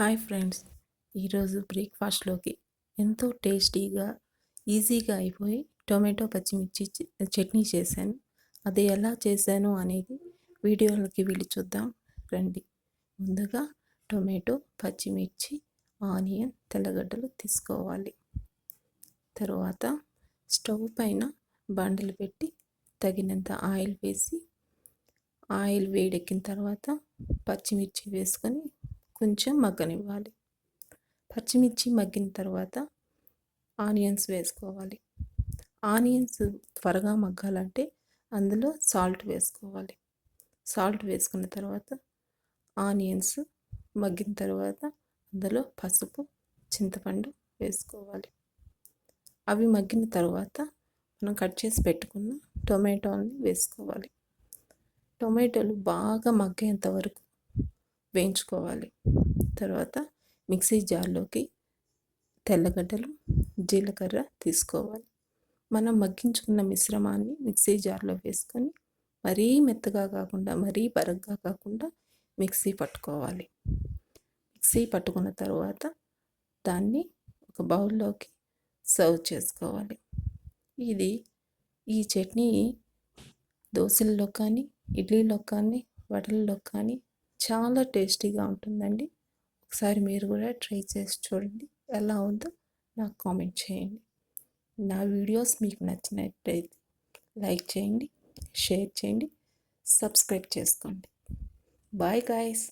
Hi friends, ఈరోజు బ్రేక్ఫాస్ట్లోకి ఎంతో టేస్టీగా ఈజీగా అయిపోయి టొమాటో పచ్చిమిర్చి చట్నీ చేశాను. అది ఎలా చేశాను అనేది వీడియోలోకి వెళ్ళి చూద్దాం రండి. ముందుగా టొమాటో, పచ్చిమిర్చి, ఆనియన్, తెల్లగడ్డలు తీసుకోవాలి. తర్వాత స్టవ్ పైన బండలు పెట్టి తగినంత ఆయిల్ వేసి, ఆయిల్ వేడెక్కిన తర్వాత పచ్చిమిర్చి వేసుకొని కొంచెం మగ్గనివ్వాలి. పచ్చిమిర్చి మగ్గిన తర్వాత ఆనియన్స్ వేసుకోవాలి. ఆనియన్స్ త్వరగా మగ్గాలంటే అందులో సాల్ట్ వేసుకోవాలి. సాల్ట్ వేసుకున్న తర్వాత ఆనియన్స్ మగ్గిన తర్వాత అందులో పసుపు, చింతపండు వేసుకోవాలి. అవి మగ్గిన తర్వాత మనం కట్ చేసి పెట్టుకున్న టొమాటోని వేసుకోవాలి. టొమాటోలు బాగా మగ్గేంత వరకు వేయించుకోవాలి. తర్వాత మిక్సీ జార్లోకి తెల్లగడ్డలు, జీలకర్ర తీసుకోవాలి. మనం మగ్గించుకున్న మిశ్రమాన్ని మిక్సీ జార్లో వేసుకొని మరీ మెత్తగా కాకుండా మరీ బరగ్గా కాకుండా మిక్సీ పట్టుకోవాలి. మిక్సీ పట్టుకున్న తర్వాత దాన్ని ఒక బౌల్లోకి సర్వ్ చేసుకోవాలి. ఈ చట్నీ దోశల్లో కానీ, ఇడ్లీలో కానీ, వడల్లో కానీ చాలా టేస్టీగా ఉంటుందండి. ఒకసారి మీరు కూడా ట్రై చేసి చూడండి. ఎలా ఉందో నాకు కామెంట్ చేయండి. నా వీడియోస్ మీకు నచ్చినట్టయితే లైక్ చేయండి, షేర్ చేయండి, సబ్స్క్రైబ్ చేసుకోండి. Bye guys.